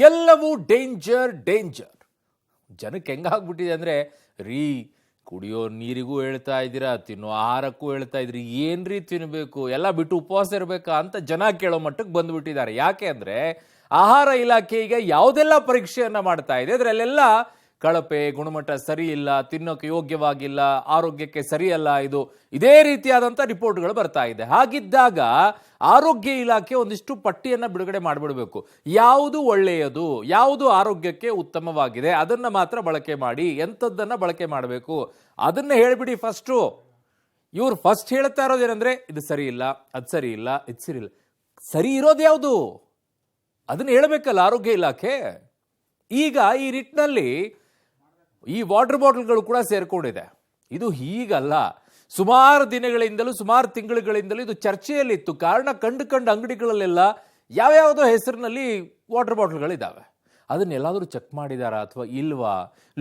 ಎಲ್ಲವೂ danger danger. ಜನಕ್ಕೆ ಹೆಂಗಾಗ್ಬಿಟ್ಟಿದೆ ಅಂದರೆ, ರೀ ಕುಡಿಯೋ ನೀರಿಗೂ ಹೇಳ್ತಾ ಇದ್ದೀರಾ, ತಿನ್ನೋ ಆಹಾರಕ್ಕೂ ಹೇಳ್ತಾ ಇದ್ರಿ, ಏನ್ರಿ ತಿನ್ನಬೇಕು, ಎಲ್ಲ ಬಿಟ್ಟು ಉಪವಾಸ ಇರಬೇಕಾ ಅಂತ ಜನ ಕೇಳೋ ಮಟ್ಟಕ್ಕೆ ಬಂದುಬಿಟ್ಟಿದ್ದಾರೆ. ಯಾಕೆ ಅಂದರೆ ಆಹಾರ ಇಲಾಖೆ ಈಗ ಯಾವುದೆಲ್ಲ ಪರೀಕ್ಷೆಯನ್ನು ಮಾಡ್ತಾ ಇದೆ ಅದರಲ್ಲೆಲ್ಲ ಕಳಪೆ, ಗುಣಮಟ್ಟ ಸರಿ ಇಲ್ಲ, ತಿನ್ನೋಕೆ ಯೋಗ್ಯವಾಗಿಲ್ಲ, ಆರೋಗ್ಯಕ್ಕೆ ಸರಿಯಲ್ಲ, ಇದೇ ರೀತಿಯಾದಂಥ ರಿಪೋರ್ಟ್ಗಳು ಬರ್ತಾ ಇದೆ. ಹಾಗಿದ್ದಾಗ ಆರೋಗ್ಯ ಇಲಾಖೆ ಒಂದಿಷ್ಟು ಪಟ್ಟಿಯನ್ನು ಬಿಡುಗಡೆ ಮಾಡಿಬಿಡಬೇಕು. ಯಾವುದು ಒಳ್ಳೆಯದು, ಯಾವುದು ಆರೋಗ್ಯಕ್ಕೆ ಉತ್ತಮವಾಗಿದೆ ಅದನ್ನು ಮಾತ್ರ ಬಳಕೆ ಮಾಡಿ, ಎಂಥದ್ದನ್ನು ಬಳಕೆ ಮಾಡಬೇಕು ಅದನ್ನು ಹೇಳಿಬಿಡಿ ಫಸ್ಟು. ಇವ್ರು ಫಸ್ಟ್ ಹೇಳ್ತಾ ಇರೋದೇನೆಂದರೆ, ಇದು ಸರಿ ಇಲ್ಲ, ಅದು ಸರಿ ಇಲ್ಲ, ಇದು ಸರಿ ಇಲ್ಲ. ಸರಿ ಇರೋದು ಯಾವುದು ಅದನ್ನು ಹೇಳಬೇಕಲ್ಲ ಆರೋಗ್ಯ ಇಲಾಖೆ. ಈಗ ಈ ನಿಟ್ಟಿನಲ್ಲಿ ಈ ವಾಟರ್ ಬಾಟಲ್ಗಳು ಕೂಡ ಸೇರ್ಕೊಂಡಿದೆ. ಇದು ಹೀಗಲ್ಲ, ಸುಮಾರು ದಿನಗಳಿಂದಲೂ, ಸುಮಾರು ತಿಂಗಳುಗಳಿಂದಲೂ ಇದು ಚರ್ಚೆಯಲ್ಲಿತ್ತು. ಕಾರಣ ಕಂಡು ಅಂಗಡಿಗಳಲ್ಲೆಲ್ಲ ಯಾವ್ಯಾವುದೋ ಹೆಸರಿನಲ್ಲಿ ವಾಟರ್ ಬಾಟಲ್ಗಳಿದ್ದಾವೆ. ಅದನ್ನೆಲ್ಲಾದರೂ ಚೆಕ್ ಮಾಡಿದಾರಾ ಅಥವಾ ಇಲ್ವಾ?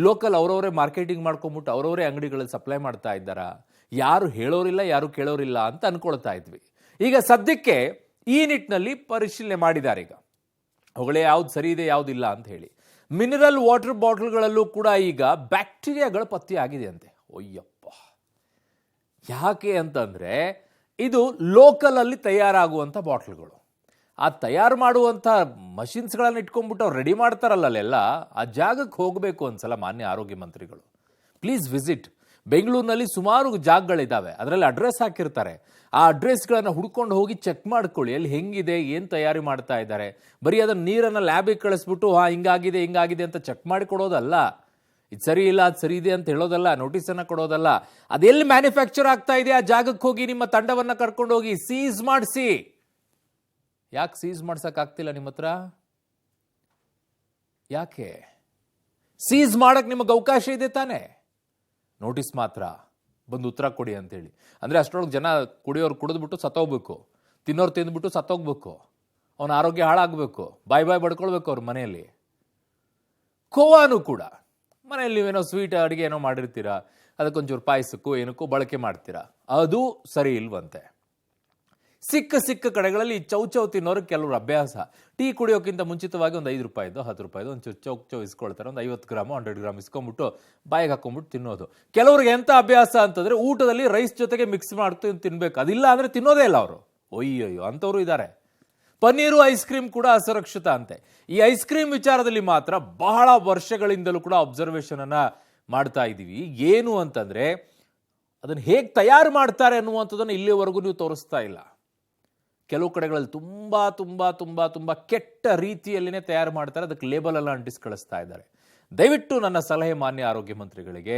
ಲೋಕಲ್ ಅವರವರೇ ಮಾರ್ಕೆಟಿಂಗ್ ಮಾಡ್ಕೊಂಬಿಟ್ಟು ಅವರವರೇ ಅಂಗಡಿಗಳಲ್ಲಿ ಸಪ್ಲೈ ಮಾಡ್ತಾ ಇದ್ದಾರಾ? ಯಾರು ಹೇಳೋರಿಲ್ಲ, ಯಾರು ಕೇಳೋರಿಲ್ಲ ಅಂತ ಅನ್ಕೊಳ್ತಾ ಇದ್ವಿ. ಈಗ ಸದ್ಯಕ್ಕೆ ಈ ನಿಟ್ಟಿನಲ್ಲಿ ಪರಿಶೀಲನೆ ಮಾಡಿದ್ದಾರೆ. ಈಗ ಅವುಗಳೇ ಯಾವ್ದು ಸರಿ ಇದೆ, ಯಾವುದಿಲ್ಲ ಅಂತ ಹೇಳಿ. ಮಿನರಲ್ ವಾಟರ್ ಬಾಟಲ್ಗಳಲ್ಲೂ ಕೂಡ ಈಗ ಬ್ಯಾಕ್ಟೀರಿಯಾಗಳು ಪತ್ತೆ ಆಗಿದೆ ಅಂತೆ. ಒಯ್ಯಪ್ಪ, ಯಾಕೆ ಅಂತಂದರೆ ಇದು ಲೋಕಲಲ್ಲಿ ತಯಾರಾಗುವಂಥ ಬಾಟ್ಲ್ಗಳು. ಆ ತಯಾರು ಮಾಡುವಂಥ ಮಷಿನ್ಸ್ಗಳನ್ನು ಇಟ್ಕೊಂಡ್ಬಿಟ್ಟು ಅವ್ರು ರೆಡಿ ಮಾಡ್ತಾರಲ್ಲ, ಆ ಜಾಗಕ್ಕೆ ಹೋಗಬೇಕು ಒಂದ್ಸಲ ಮಾನ್ಯ ಆರೋಗ್ಯ ಮಂತ್ರಿಗಳು. Please visit. ಬೆಂಗಳೂರಿನಲ್ಲಿ ಸುಮಾರು ಜಾಗಗಳಿದ್ದಾವೆ, ಅದರಲ್ಲಿ ಅಡ್ರೆಸ್ ಹಾಕಿರ್ತಾರೆ. ಆ ಅಡ್ರೆಸ್ಗಳನ್ನು ಹುಡ್ಕೊಂಡು ಹೋಗಿ ಚೆಕ್ ಮಾಡ್ಕೊಳ್ಳಿ, ಅಲ್ಲಿ ಹೆಂಗಿದೆ, ಏನು ತಯಾರಿ ಮಾಡ್ತಾ ಇದ್ದಾರೆ. ಬರೀ ಅದನ್ನು ನೀರನ್ನು ಲ್ಯಾಬಿಗೆ ಕಳಿಸ್ಬಿಟ್ಟು ಹಿಂಗಾಗಿದೆ ಅಂತ ಚೆಕ್ ಮಾಡಿ ಕೊಡೋದಲ್ಲ. ಇದು ಸರಿ ಇಲ್ಲ, ಅದು ಸರಿ ಇದೆ ಅಂತ ಹೇಳೋದಲ್ಲ, ನೋಟಿಸನ್ನು ಕೊಡೋದಲ್ಲ. ಅದೆಲ್ಲಿ ಮ್ಯಾನುಫ್ಯಾಕ್ಚರ್ ಆಗ್ತಾ ಇದೆ ಆ ಜಾಗಕ್ಕೆ ಹೋಗಿ ನಿಮ್ಮ ತಂಡವನ್ನು ಕರ್ಕೊಂಡು ಹೋಗಿ ಸೀಸ್ ಮಾಡಿಸಿ. ಯಾಕೆ ಸೀಸ್ ಮಾಡ್ಸೋಕ್ಕಾಗ್ತಿಲ್ಲ ನಿಮ್ಮ ಹತ್ರ? ಯಾಕೆ ಸೀಸ್ ಮಾಡಕ್ಕೆ ನಿಮಗೆ ಅವಕಾಶ ಇದೆ ತಾನೇ? ನೋಟಿಸ್ ಮಾತ್ರ ಬಂದು ಉತ್ತರ ಕೊಡಿ ಅಂತೇಳಿ. ಅಂದರೆ ಅಷ್ಟರೊಳಗೆ ಜನ ಕುಡಿಯೋರು ಕುಡಿದ್ಬಿಟ್ಟು ಸತ್ತೋಗ್ಬೇಕು, ತಿನ್ನೋರು ತಿಂದ್ಬಿಟ್ಟು ಸತ್ತೋಗ್ಬೇಕು, ಅವನ ಆರೋಗ್ಯ ಹಾಳಾಗಬೇಕು, ಬಾಯ್ ಬಡ್ಕೊಳ್ಬೇಕು ಅವ್ರ ಮನೆಯಲ್ಲಿ. ಖೋವಾನು ಕೂಡ ಮನೆಯಲ್ಲಿ ನೀವೇನೋ ಸ್ವೀಟ್ ಅಡುಗೆ ಏನೋ ಮಾಡಿರ್ತೀರಾ, ಅದಕ್ಕೊಂಚೂರು ಪಾಯಸಕ್ಕೂ ಏನಕ್ಕೂ ಬಳಕೆ ಮಾಡ್ತೀರಾ, ಅದು ಸರಿ ಇಲ್ವಂತೆ. ಸಿಕ್ಕ ಕಡೆಗಳಲ್ಲಿ ಚೌ ತಿನ್ನೋರು ಕೆಲವರು ಅಭ್ಯಾಸ. ಟೀ ಕುಡಿಯೋಕ್ಕಿಂತ ಮುಂಚಿತವಾಗಿ ಒಂದು 5 ರೂಪಾಯಿದು 10 ರೂಪಾಯಿದು ಒಂದು ಚೌ ಇಸ್ಕೊಳ್ತಾರೆ. ಒಂದು 50 ಗ್ರಾಮು 100 ಗ್ರಾಮ್ ಇಸ್ಕೊಂಬಿಟ್ಟು ಬಾಯಿಗೆ ಹಾಕೊಂಡ್ಬಿಟ್ಟು ತಿನ್ನೋದು. ಕೆಲವ್ರಿಗೆ ಎಂಥ ಅಭ್ಯಾಸ ಅಂತಂದರೆ ಊಟದಲ್ಲಿ ರೈಸ್ ಜೊತೆಗೆ ಮಿಕ್ಸ್ ಮಾಡ್ಕೊಂಡು ತಿನ್ಬೇಕು. ಅದಿಲ್ಲ ಅಂದರೆ ತಿನ್ನೋದೇ ಇಲ್ಲ ಅವರು. ಅಯ್ಯಯ್ಯೋ, ಅಂಥವ್ರು ಇದ್ದಾರೆ. ಪನ್ನೀರು ಐಸ್ ಕ್ರೀಮ್ ಕೂಡ ಅಸುರಕ್ಷಿತ ಅಂತೆ. ಈ ಐಸ್ ಕ್ರೀಮ್ ವಿಚಾರದಲ್ಲಿ ಮಾತ್ರ ಬಹಳ ವರ್ಷಗಳಿಂದಲೂ ಕೂಡ ಅಬ್ಸರ್ವೇಷನ್ ಅನ್ನ ಮಾಡ್ತಾ ಇದ್ದೀವಿ. ಏನು ಅಂತಂದರೆ ಅದನ್ನು ಹೇಗೆ ತಯಾರು ಮಾಡ್ತಾರೆ ಅನ್ನುವಂಥದ್ದನ್ನು ಇಲ್ಲಿವರೆಗೂ ನೀವು ತೋರಿಸ್ತಾ ಇಲ್ಲ. ಕೆಲವು ಕಡೆಗಳಲ್ಲಿ ತುಂಬ ಕೆಟ್ಟ ರೀತಿಯಲ್ಲಿನೇ ತಯಾರು ಮಾಡ್ತಾರೆ, ಅದಕ್ಕೆ ಲೇಬಲ್ ಎಲ್ಲ ಅಂಟಿಸಿ ಕಳಿಸ್ತಾ ಇದ್ದಾರೆ. ದಯವಿಟ್ಟು ನನ್ನ ಸಲಹೆ ಮಾನ್ಯ ಆರೋಗ್ಯ ಮಂತ್ರಿಗಳಿಗೆ,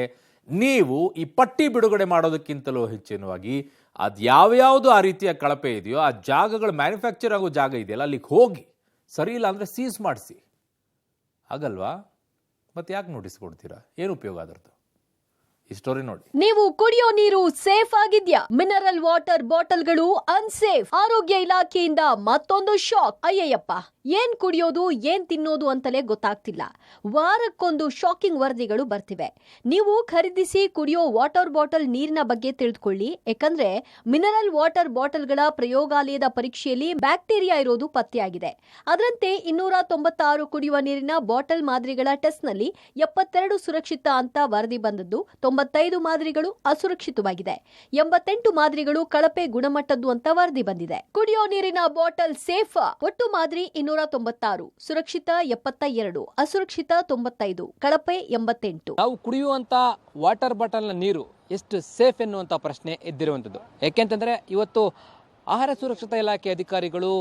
ನೀವು ಈ ಪಟ್ಟಿ ಬಿಡುಗಡೆ ಮಾಡೋದಕ್ಕಿಂತಲೂ ಹೆಚ್ಚಿನವಾಗಿ ಅದು ಯಾವ್ಯಾವುದು ಆ ರೀತಿಯ ಕಳಪೆ ಇದೆಯೋ ಆ ಜಾಗಗಳು, ಮ್ಯಾನುಫ್ಯಾಕ್ಚರ್ ಆಗೋ ಜಾಗ ಇದೆಯಲ್ಲ, ಅಲ್ಲಿಗೆ ಹೋಗಿ, ಸರಿ ಇಲ್ಲ ಅಂದರೆ ಸೀಸ್ ಮಾಡಿಸಿ. ಆಗಲ್ವಾ? ಮತ್ತೆ ಯಾಕೆ ನೋಟಿಸ್ ಕೊಡ್ತೀರಾ? ಏನು ಉಪಯೋಗ ಅದರದ್ದು? ಈ ಸ್ಟೋರಿ ನೋಡಿ. ನೀವು ಕುಡಿಯೋ ನೀರು ಸೇಫ್ ಆಗಿದ್ಯಾ? ಮಿನರಲ್ ವಾಟರ್ ಬಾಟಲ್ಗಳು ಅನ್ಸೇಫ್. ಆರೋಗ್ಯ ಇಲಾಖೆಯಿಂದ ಮತ್ತೊಂದು ಶಾಕ್. ಅಯ್ಯಯ್ಯಪ್ಪ, ಏನ್ ಕುಡಿಯೋದು, ಏನ್ ತಿನ್ನೋದು ಅಂತಲೇ ಗೊತ್ತಾಗ್ತಿಲ್ಲ. ವಾರಕ್ಕೊಂದು ಶಾಕಿಂಗ್ ವರದಿಗಳು ಬರ್ತಿವೆ. ನೀವು ಖರೀದಿಸಿ ಕುಡಿಯೋ ವಾಟರ್ ಬಾಟಲ್ ನೀರಿನ ಬಗ್ಗೆ ತಿಳಿದುಕೊಳ್ಳಿ. ಯಾಕಂದ್ರೆ ಮಿನರಲ್ ವಾಟರ್ ಬಾಟಲ್ಗಳ ಪ್ರಯೋಗಾಲಯದ ಪರೀಕ್ಷೆಯಲ್ಲಿ ಬ್ಯಾಕ್ಟೀರಿಯಾ ಇರೋದು ಪತ್ತೆಯಾಗಿದೆ. ಅದರಂತೆ 296 ಕುಡಿಯುವ ನೀರಿನ ಬಾಟಲ್ ಮಾದರಿಗಳ ಟೆಸ್ಟ್ ನಲ್ಲಿ 72 ಸುರಕ್ಷಿತ ಅಂತ ವರದಿ ಬಂದದ್ದು. 95 ಮಾದರಿಗಳು ಅಸುರಕ್ಷಿತವಾಗಿದೆ. 88 ಮಾದರಿಗಳು ಕಳಪೆ ಗುಣಮಟ್ಟದ್ದು ಅಂತ ವರದಿ ಬಂದಿದೆ. ಕುಡಿಯೋ ನೀರಿನ ಬಾಟಲ್ ಸೇಫ್. ಒಟ್ಟು ಮಾದರಿ 296, ಸುರಕ್ಷಿತ 72, ಅಸುರಕ್ಷಿತ 95, ಕಳಪೆ 88. ನಾವು ಕುಡಿಯುವಂತ ವಾಟರ್ ಬಾಟಲ್ನ ನೀರು ಎಷ್ಟು ಸೇಫ್ ಎನ್ನುವಂತ ಪ್ರಶ್ನೆ ಎದ್ದಿರುವಂಥದ್ದು. ಯಾಕೆಂತಂದ್ರೆ ಇವತ್ತು ಆಹಾರ ಸುರಕ್ಷತಾ ಇಲಾಖೆ ಅಧಿಕಾರಿಗಳು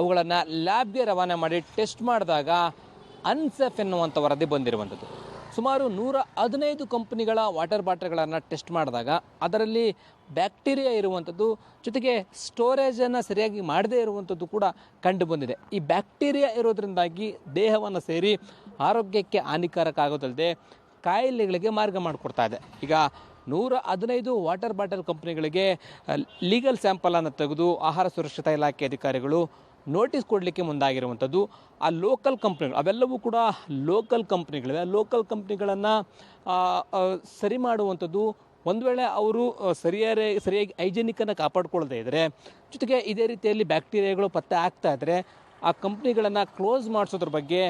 ಅವುಗಳನ್ನು ಲ್ಯಾಬ್ಗೆ ರವಾನೆ ಮಾಡಿ ಟೆಸ್ಟ್ ಮಾಡಿದಾಗ ಅನ್ಸೇಫ್ ಎನ್ನುವಂಥ ವರದಿ ಬಂದಿರುವಂಥದ್ದು. ಸುಮಾರು 115 ಕಂಪನಿಗಳ ವಾಟರ್ ಬಾಟಲ್ಗಳನ್ನು ಟೆಸ್ಟ್ ಮಾಡಿದಾಗ ಅದರಲ್ಲಿ ಬ್ಯಾಕ್ಟೀರಿಯಾ ಇರುವಂಥದ್ದು, ಜೊತೆಗೆ ಸ್ಟೋರೇಜನ್ನು ಸರಿಯಾಗಿ ಮಾಡದೇ ಇರುವಂಥದ್ದು ಕೂಡ ಕಂಡು ಬಂದಿದೆ. ಈ ಬ್ಯಾಕ್ಟೀರಿಯಾ ಇರೋದ್ರಿಂದಾಗಿ ದೇಹವನ್ನು ಸೇರಿ ಆರೋಗ್ಯಕ್ಕೆ ಹಾನಿಕಾರಕ ಆಗೋದಲ್ಲದೆ ಕಾಯಿಲೆಗಳಿಗೆ ಮಾರ್ಗ ಮಾಡಿಕೊಡ್ತಾ ಇದೆ. ಈಗ 115 ವಾಟರ್ ಬಾಟಲ್ ಕಂಪನಿಗಳಿಗೆ ಲೀಗಲ್ ಸ್ಯಾಂಪಲನ್ನು ತೆಗೆದು ಆಹಾರ ಸುರಕ್ಷತಾ ಇಲಾಖೆ ಅಧಿಕಾರಿಗಳು ನೋಟಿಸ್ ಕೊಡಲಿಕ್ಕೆ ಮುಂದಾಗಿರುವಂಥದ್ದು. ಆ ಲೋಕಲ್ ಕಂಪ್ನಿಗಳು ಅವೆಲ್ಲವೂ ಕೂಡ ಲೋಕಲ್ ಕಂಪ್ನಿಗಳಿವೆ. ಲೋಕಲ್ ಕಂಪ್ನಿಗಳನ್ನು ಸರಿ ಮಾಡುವಂಥದ್ದು. ಒಂದು ವೇಳೆ ಅವರು ಸರಿಯಾಗಿ ಹೈಜೆನಿಕನ್ನು ಕಾಪಾಡಿಕೊಳ್ಳದೇ ಇದ್ದರೆ, ಜೊತೆಗೆ ಇದೇ ರೀತಿಯಲ್ಲಿ ಬ್ಯಾಕ್ಟೀರಿಯಾಗಳು ಪತ್ತೆ ಆಗ್ತಾ ಇದ್ದರೆ ಆ ಕಂಪ್ನಿಗಳನ್ನು ಕ್ಲೋಸ್ ಮಾಡಿಸೋದ್ರ ಬಗ್ಗೆ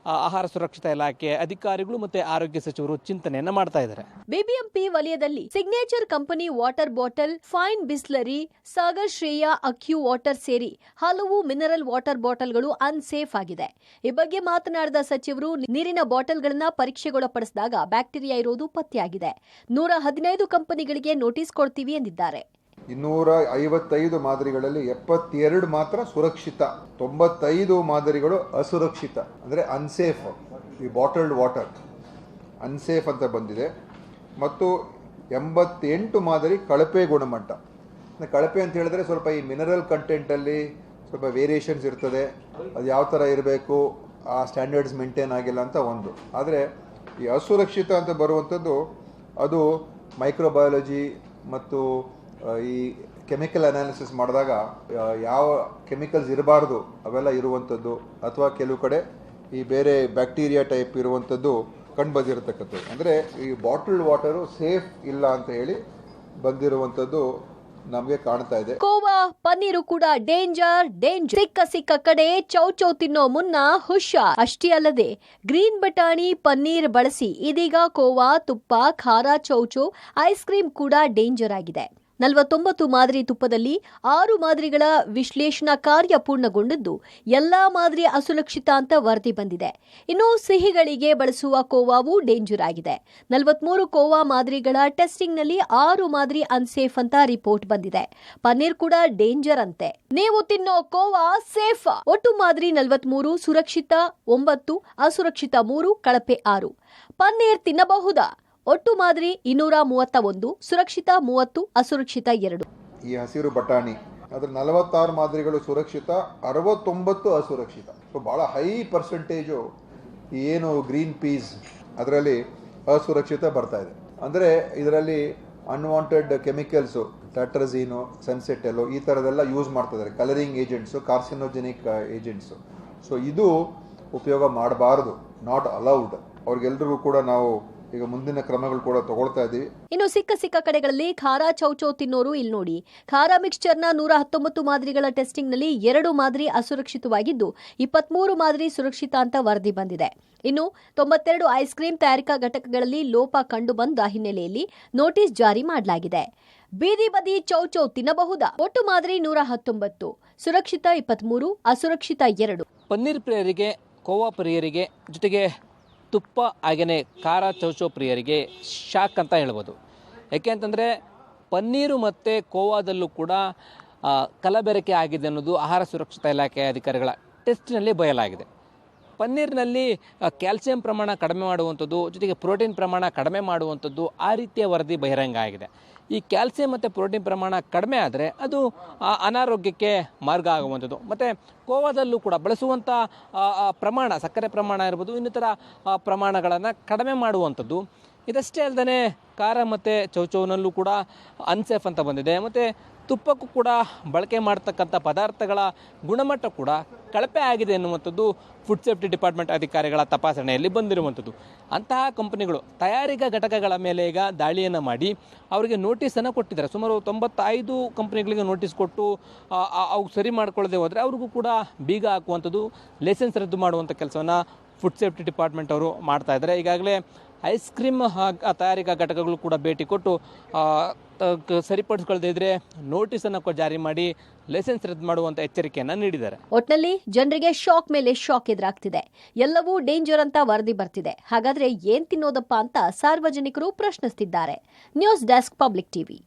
ಆಹಾರ ಸುರಕ್ಷತಾ ಇಲಾಖೆ ಅಧಿಕಾರಿಗಳು ಮತ್ತು ಆರೋಗ್ಯ ಸಚಿವರು ಚಿಂತನೆಯನ್ನು ಮಾಡ್ತಾ ಇದ್ದಾರೆ. ಬಿಬಿಎಂಪಿ ವಲಯದಲ್ಲಿ signature company water bottle, fine Bisleri, Sagar Shreya ಅಕ್ಯೂ ವಾಟರ್ ಸೇರಿ ಹಲವು ಮಿನರಲ್ ವಾಟರ್ ಬಾಟಲ್ಗಳು ಅನ್ಸೇಫ್ ಆಗಿದೆ. ಈ ಬಗ್ಗೆ ಮಾತನಾಡಿದ ಸಚಿವರು, ನೀರಿನ ಬಾಟಲ್ಗಳನ್ನ ಪರೀಕ್ಷೆಗೊಳಪಡಿಸಿದಾಗ ಬ್ಯಾಕ್ಟೀರಿಯಾ ಇರೋದು ಪತ್ತೆಯಾಗಿದೆ. 115 ಕಂಪನಿಗಳಿಗೆ ನೋಟಿಸ್ ಕೊಡ್ತೀವಿ ಎಂದಿದ್ದಾರೆ. 255 ಮಾದರಿಗಳಲ್ಲಿ 72 ಮಾತ್ರ ಸುರಕ್ಷಿತ, 95 ಮಾದರಿಗಳು ಅಸುರಕ್ಷಿತ, ಅಂದರೆ ಅನ್ಸೇಫ್. ಈ ಬಾಟಲ್ಡ್ ವಾಟರ್ ಅನ್ಸೇಫ್ ಅಂತ ಬಂದಿದೆ. ಮತ್ತು 88 ಮಾದರಿ ಕಳಪೆ ಗುಣಮಟ್ಟ. ಕಳಪೆ ಅಂತ ಹೇಳಿದ್ರೆ ಸ್ವಲ್ಪ ಈ ಮಿನರಲ್ ಕಂಟೆಂಟಲ್ಲಿ ಸ್ವಲ್ಪ ವೇರಿಯೇಷನ್ಸ್ ಇರ್ತದೆ, ಅದು ಯಾವ ಥರ ಇರಬೇಕು, ಆ ಸ್ಟ್ಯಾಂಡರ್ಡ್ಸ್ ಮೇಂಟೈನ್ ಆಗಿಲ್ಲ ಅಂತ ಒಂದು. ಆದರೆ ಈ ಅಸುರಕ್ಷಿತ ಅಂತ ಬರುವಂಥದ್ದು ಅದು ಮೈಕ್ರೋಬಯಾಲಜಿ ಮತ್ತು ಈ ಕೆಮಿಕಲ್ ಅನಾಲಿಸಿಸ್ ಮಾಡಿದಾಗ ಯಾವ ಕೆಮಿಕಲ್ಸ್ ಇರಬಾರ್ದು ಅವೆಲ್ಲ ಇರುವಂಥದ್ದು, ಅಥವಾ ಕೆಲವು ಕಡೆ ಈ ಬೇರೆ ಬ್ಯಾಕ್ಟೀರಿಯಾ ಟೈಪ್ ಇರುವಂಥದ್ದು ಕಂಡು ಬಂದಿರತಕ್ಕಂಥದ್ದು. ಅಂದರೆ ಈ ಬಾಟಲ್ಡ್ ವಾಟರು ಸೇಫ್ ಇಲ್ಲ ಅಂತ ಹೇಳಿ ಬಂದಿರುವಂಥದ್ದು ನಮಗೆ ಕಾಣ್ತಾ ಇದೆ. ಕೋವಾ ಪನ್ನೀರು ಕೂಡ ಡೇಂಜರ್. ಸಿಕ್ಕ ಕಡೆ ಚೌಚೌ ತಿನ್ನೋ ಮುನ್ನ ಹುಷಾರ್. ಅಷ್ಟೇ ಅಲ್ಲದೆ ಗ್ರೀನ್ ಬಟಾಣಿ ಪನ್ನೀರ್ ಬಳಸಿ ಇದೀಗ ಕೋವಾ, ತುಪ್ಪ, ಖಾರ ಚೌಚೌ, ಐಸ್ ಕ್ರೀಮ್ ಕೂಡ ಡೇಂಜರ್ ಆಗಿದೆ. 49 ಮಾದರಿ ತುಪ್ಪದಲ್ಲಿ 6 ಮಾದರಿಗಳ ವಿಶ್ಲೇಷಣಾ ಕಾರ್ಯ ಪೂರ್ಣಗೊಂಡಿದ್ದು ಎಲ್ಲಾ ಮಾದರಿ ಅಸುರಕ್ಷಿತ ಅಂತ ವರದಿ ಬಂದಿದೆ. ಇನ್ನು ಸಿಹಿಗಳಿಗೆ ಬಳಸುವ ಕೋವಾವು ಡೇಂಜರ್ ಆಗಿದೆ. 43 ಕೋವಾ ಮಾದರಿಗಳ ಟೆಸ್ಟಿಂಗ್ನಲ್ಲಿ 6 ಮಾದರಿ ಅನ್ಸೇಫ್ ಅಂತ ರಿಪೋರ್ಟ್ ಬಂದಿದೆ. ಪನ್ನೀರ್ ಕೂಡ ಡೇಂಜರ್ ಅಂತೆ. ನೀವು ತಿನ್ನೋ ಕೋವಾ ಸೇಫ್. ಒಟ್ಟು ಮಾದರಿ 43, ಸುರಕ್ಷಿತ 9, ಅಸುರಕ್ಷಿತ 3, ಕಳಪೆ 6. ಪನ್ನೀರ್ ತಿನ್ನಬಹುದಾ? ಒಟ್ಟು ಮಾದರಿ 231, ಸುರಕ್ಷಿತ 30, ಅಸುರಕ್ಷಿತ 2. ಈ ಹಸಿರು ಬಟಾಣಿ ಅದ್ರ 46 ಮಾದರಿಗಳು ಸುರಕ್ಷಿತ, 69 ಅಸುರಕ್ಷಿತ. ಸೊ ಭಾಳ ಹೈ ಪರ್ಸೆಂಟೇಜು ಏನು ಗ್ರೀನ್ ಪೀಸ್ ಅದರಲ್ಲಿ ಅಸುರಕ್ಷಿತ ಬರ್ತಾ ಇದೆ. ಅಂದರೆ ಇದರಲ್ಲಿ ಅನ್ವಾಂಟೆಡ್ ಕೆಮಿಕಲ್ಸು, ಟ್ಯಾಟ್ರಝೀನು, ಸನ್ಸೆಟೆಲ್ಲೋ ಈ ಥರದೆಲ್ಲ ಯೂಸ್ ಮಾಡ್ತಿದ್ದಾರೆ, colouring agents, carcinogenic agents. So ಇದು ಉಪಯೋಗ ಮಾಡಬಾರ್ದು, ನಾಟ್ ಅಲೌಡ್. ಅವ್ರಿಗೆಲ್ರಿಗೂ ಕೂಡ ನಾವು ಈಗ ಮುಂದಿನ ಕ್ರಮಗಳು ಕೂಡ ತಗೊಳ್ತಾ ಇದ್ದೀವಿ. ಇನ್ನು ಸಿಕ್ಕ ಕಡೆಗಳಲ್ಲಿ ಖಾರ ಚೌಚೌ ತಿನ್ನೋರು ಇಲ್ಲಿ ನೋಡಿ. ಖಾರ ಮಿಕ್ಸ್ಚರ್ನ 119 ಮಾದರಿಗಳ ಟೆಸ್ಟಿಂಗ್ನಲ್ಲಿ 2 ಮಾದರಿ ಅಸುರಕ್ಷಿತವಾಗಿದ್ದು 23 ಮಾದರಿ ಸುರಕ್ಷಿತ ಅಂತ ವರದಿ ಬಂದಿದೆ. ಇನ್ನು 92 ಐಸ್ ಕ್ರೀಂ ತಯಾರಿಕಾ ಘಟಕಗಳಲ್ಲಿ ಲೋಪ ಕಂಡು ಬಂದ ಹಿನ್ನೆಲೆಯಲ್ಲಿ ನೋಟಿಸ್ ಜಾರಿ ಮಾಡಲಾಗಿದೆ. ಬೀದಿ ಬದಿ ಚೌಚೌ ತಿನ್ನಬಹುದಾ? ಒಟ್ಟು ಮಾದರಿ 119, ಸುರಕ್ಷಿತ 23, ಅಸುರಕ್ಷಿತ 2. ಪನ್ನೀರ್ ಪ್ರಿಯರಿಗೆ, ಕೋವಾ ಪ್ರಿಯರಿಗೆ, ಜೊತೆಗೆ ತುಪ್ಪ ಹಾಗೆಯೇ ಖಾರ ಚೌಚೌ ಪ್ರಿಯರಿಗೆ ಶಾಕ್ ಅಂತ ಹೇಳ್ಬೋದು. ಯಾಕೆ ಅಂತಂದರೆ ಪನ್ನೀರು ಮತ್ತು ಕೋವಾದಲ್ಲೂ ಕೂಡ ಕಲಬೆರಕೆ ಆಗಿದೆ ಅನ್ನೋದು ಆಹಾರ ಸುರಕ್ಷತಾ ಇಲಾಖೆ ಅಧಿಕಾರಿಗಳ ಟೆಸ್ಟ್ನಲ್ಲಿ ಬಯಲಾಗಿದೆ. ಪನ್ನೀರಿನಲ್ಲಿ ಕ್ಯಾಲ್ಸಿಯಂ ಪ್ರಮಾಣ ಕಡಿಮೆ ಮಾಡುವಂಥದ್ದು, ಜೊತೆಗೆ ಪ್ರೋಟೀನ್ ಪ್ರಮಾಣ ಕಡಿಮೆ ಮಾಡುವಂಥದ್ದು, ಆ ರೀತಿಯ ವರದಿ ಬಹಿರಂಗ ಆಗಿದೆ. ಈ ಕ್ಯಾಲ್ಸಿಯಂ ಮತ್ತು ಪ್ರೋಟೀನ್ ಪ್ರಮಾಣ ಕಡಿಮೆ ಆದರೆ ಅದು ಅನಾರೋಗ್ಯಕ್ಕೆ ಮಾರ್ಗ ಆಗುವಂಥದ್ದು. ಮತ್ತು ಕೋವಾದಲ್ಲೂ ಕೂಡ ಬಳಸುವಂಥ ಪ್ರಮಾಣ, ಸಕ್ಕರೆ ಪ್ರಮಾಣ ಇರ್ಬೋದು, ಇನ್ನಿತರ ಪ್ರಮಾಣಗಳನ್ನು ಕಡಿಮೆ ಮಾಡುವಂಥದ್ದು. ಇದಷ್ಟೇ ಅಲ್ಲದೆ ಖಾರ ಮತ್ತು ಚೌಚೌನಲ್ಲೂ ಕೂಡ ಅನ್ಸೇಫ್ ಅಂತ ಬಂದಿದೆ. ಮತ್ತು ತುಪ್ಪಕ್ಕೂ ಕೂಡ ಬಳಕೆ ಮಾಡ್ತಕ್ಕಂಥ ಪದಾರ್ಥಗಳ ಗುಣಮಟ್ಟ ಕೂಡ ಕಳಪೆ ಆಗಿದೆ ಎನ್ನುವಂಥದ್ದು ಫುಡ್ ಸೇಫ್ಟಿ ಡಿಪಾರ್ಟ್ಮೆಂಟ್ ಅಧಿಕಾರಿಗಳ ತಪಾಸಣೆಯಲ್ಲಿ ಬಂದಿರುವಂಥದ್ದು. ಅಂತಹ ಕಂಪನಿಗಳು ತಯಾರಿಕಾ ಘಟಕಗಳ ಮೇಲೆ ಈಗ ದಾಳಿಯನ್ನು ಮಾಡಿ ಅವರಿಗೆ ನೋಟಿಸನ್ನು ಕೊಟ್ಟಿದ್ದಾರೆ. ಸುಮಾರು 95 ಕಂಪನಿಗಳಿಗೆ ನೋಟಿಸ್ ಕೊಟ್ಟು ಅವು ಸರಿ ಮಾಡ್ಕೊಳ್ಳದೆ ಹೋದರೆ ಅವ್ರಿಗೂ ಕೂಡ ಬೀಗ ಹಾಕುವಂಥದ್ದು, ಲೈಸೆನ್ಸ್ ರದ್ದು ಮಾಡುವಂಥ ಕೆಲಸವನ್ನು ಫುಡ್ ಸೇಫ್ಟಿ ಡಿಪಾರ್ಟ್ಮೆಂಟ್ ಅವರು ಮಾಡ್ತಾ ಇದ್ದಾರೆ. ಈಗಾಗಲೇ ಐಸ್ ಕ್ರೀಮ್ ತಯಾರಿಕಾ ಘಟಕಗಳು ಕೂಡ ಭೇಟಿ ಕೊಟ್ಟು ಸರಿಪಡಿಸ್ಕೊಳ್ಳದೇ ಇದ್ರೆ ನೋಟಿಸನ್ನು ಜಾರಿ ಮಾಡಿ ಲೈಸೆನ್ಸ್ ರದ್ದು ಮಾಡುವಂತ ಎಚ್ಚರಿಕೆಯನ್ನು ನೀಡಿದ್ದಾರೆ. ಒಟ್ನಲ್ಲಿ ಜನರಿಗೆ ಶಾಕ್ ಮೇಲೆ ಶಾಕ್ ಎದುರಾಗ್ತಿದೆ. ಎಲ್ಲವೂ ಡೇಂಜರ್ ಅಂತ ವರದಿ ಬರ್ತಿದೆ. ಹಾಗಾದ್ರೆ ಏನ್ ತಿನ್ನೋದಪ್ಪ ಅಂತ ಸಾರ್ವಜನಿಕರು ಪ್ರಶ್ನಿಸ್ತಿದ್ದಾರೆ. News desk, public TV.